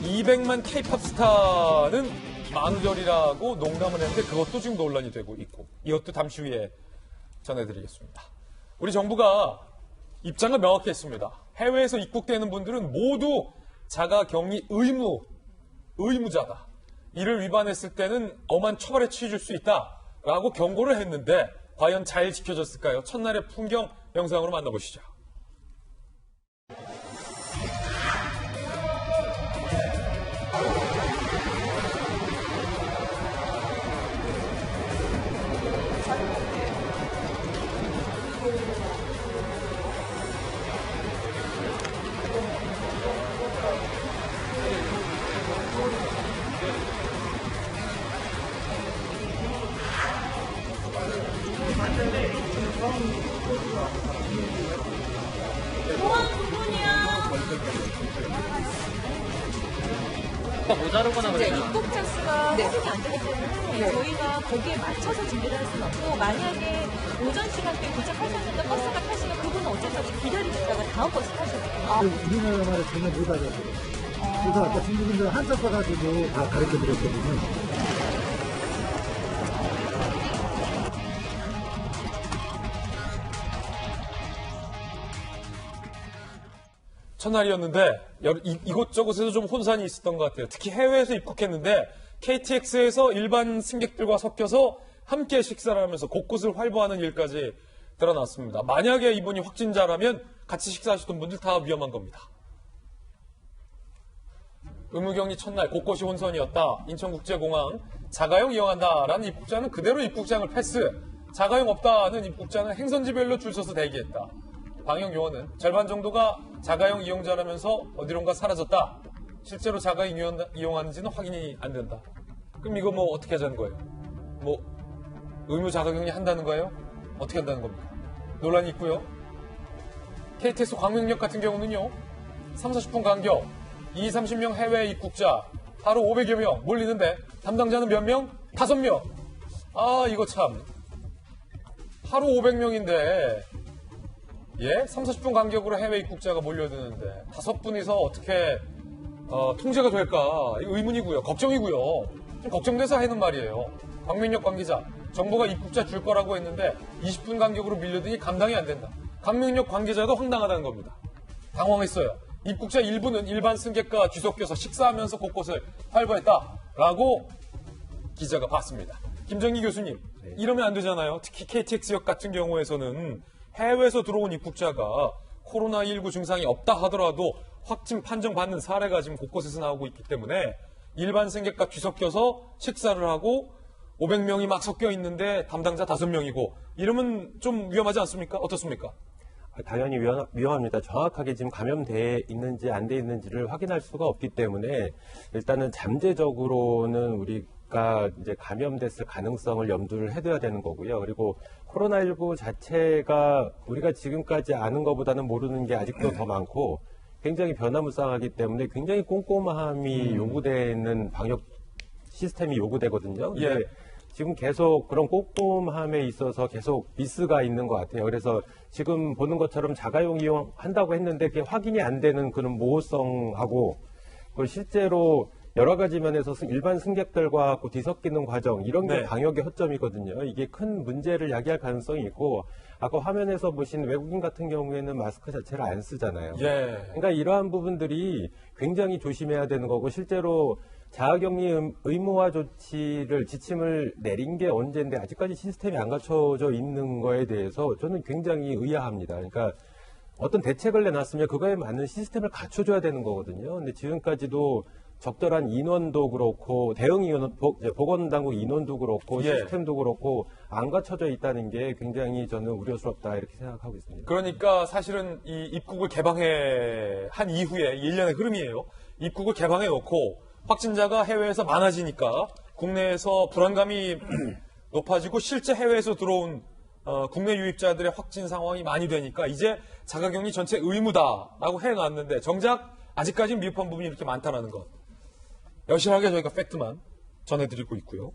200만 K-팝 스타는 만우절이라고 농담을 했는데 그것도 지금 논란이 되고 있고 이것도 잠시 후에 전해드리겠습니다. 우리 정부가 입장을 명확히 했습니다. 해외에서 입국되는 분들은 모두 자가격리 의무자다. 이를 위반했을 때는 엄한 처벌에 취해줄 수 있다라고 경고를 했는데 과연 잘 지켜졌을까요? 첫날의 풍경 영상으로 만나보시죠. 모자르거나 이제 그래요. 입국 찬스가 회복이 안 되기 때문에 저희가 거기에 맞춰서 준비를 할 수는 없고 만약에 오전 시간대에 도착하셨는데 버스가 타시면 그분은 어쩔 수 없이 기다리시다가 다음 버스 타셔야 돼요. 우리나라 말을 전혀 못 알아들어요. 그래서 아까 중국인들 한자 써가지고 다 가르쳐 드렸거든요. 첫날이었는데 이곳저곳에서 좀 혼선이 있었던 것 같아요. 특히 해외에서 입국했는데 KTX에서 일반 승객들과 섞여서 함께 식사를 하면서 곳곳을 활보하는 일까지 드러났습니다. 만약에 이분이 확진자라면 같이 식사하시던 분들 다 위험한 겁니다. 의무격리 첫날 곳곳이 혼선이었다. 인천국제공항 자가용 이용한다라는 입국자는 그대로 입국장을 패스, 자가용 없다는 입국자는 행선지별로 줄 서서 대기했다. 방역 요원은 절반 정도가 자가용 이용자라면서 어디론가 사라졌다. 실제로 자가용 이용하는지는 확인이 안 된다. 그럼 이거 뭐 어떻게 하자는 거예요? 뭐 의무 자가격리 한다는 거예요? 어떻게 한다는 겁니까? 논란이 있고요. KTX 광명역 같은 경우는요. 3, 40분 간격 20, 30명 해외 입국자 하루 500여 명 몰리는데 담당자는 몇 명? 5명. 아 이거 참 하루 500명인데 예? 3, 40분 간격으로 해외 입국자가 몰려드는데 5분이서 어떻게 통제가 될까? 의문이고요. 걱정이고요. 좀 걱정돼서 하는 말이에요. 광명역 관계자, 정부가 입국자 줄 거라고 했는데 20분 간격으로 밀려드니 감당이 안 된다. 광명역 관계자도 황당하다는 겁니다. 당황했어요. 입국자 일부는 일반 승객과 뒤섞여서 식사하면서 곳곳을 활보했다라고 기자가 봤습니다. 김정기 교수님, 이러면 안 되잖아요. 특히 KTX역 같은 경우에서는 해외에서 들어온 입국자가 코로나19 증상이 없다 하더라도 확진 판정받는 사례가 지금 곳곳에서 나오고 있기 때문에 일반 승객과 뒤섞여서 식사를 하고 500명이 막 섞여 있는데 담당자 5명이고 이러면 좀 위험하지 않습니까? 어떻습니까? 당연히 위험합니다. 정확하게 지금 감염돼 있는지 안 돼 있는지를 확인할 수가 없기 때문에 일단은 잠재적으로는 우리가 이제 감염됐을 가능성을 염두를 해둬야 되는 거고요. 그리고 코로나19 자체가 우리가 지금까지 아는 것보다는 모르는 게 아직도 더 많고 굉장히 변화무쌍하기 때문에 굉장히 꼼꼼함이 요구되는 방역 시스템이 요구되거든요. 근데 지금 계속 그런 꼼꼼함에 있어서 계속 미스가 있는 것 같아요. 그래서 지금 보는 것처럼 자가용 이용한다고 했는데 그게 확인이 안 되는 그런 모호성하고 실제로 여러 가지 면에서 일반 승객들과 뒤섞이는 과정 이런 게 방역의 허점이거든요. 이게 큰 문제를 야기할 가능성이 있고 아까 화면에서 보신 외국인 같은 경우에는 마스크 자체를 안 쓰잖아요. 그러니까 이러한 부분들이 굉장히 조심해야 되는 거고 실제로 자가격리 의무화 조치를 지침을 내린 게 언제인데 아직까지 시스템이 안 갖춰져 있는 거에 대해서 저는 굉장히 의아합니다. 그러니까 어떤 대책을 내놨으면 그거에 맞는 시스템을 갖춰줘야 되는 거거든요. 근데 지금까지도 적절한 인원도 그렇고 대응 인원, 보건당국 인원도 그렇고 시스템도 그렇고 안 갖춰져 있다는 게 굉장히 저는 우려스럽다 이렇게 생각하고 있습니다. 그러니까 사실은 이 입국을 한 이후에 1년의 흐름이에요. 입국을 개방해 놓고 확진자가 해외에서 많아지니까 국내에서 불안감이 높아지고 실제 해외에서 들어온 국내 유입자들의 확진 상황이 많이 되니까 이제 자가격리 전체 의무다라고 해놨는데 정작 아직까지는 미흡한 부분이 이렇게 많다는 것. 여실하게 저희가 팩트만 전해드리고 있고요.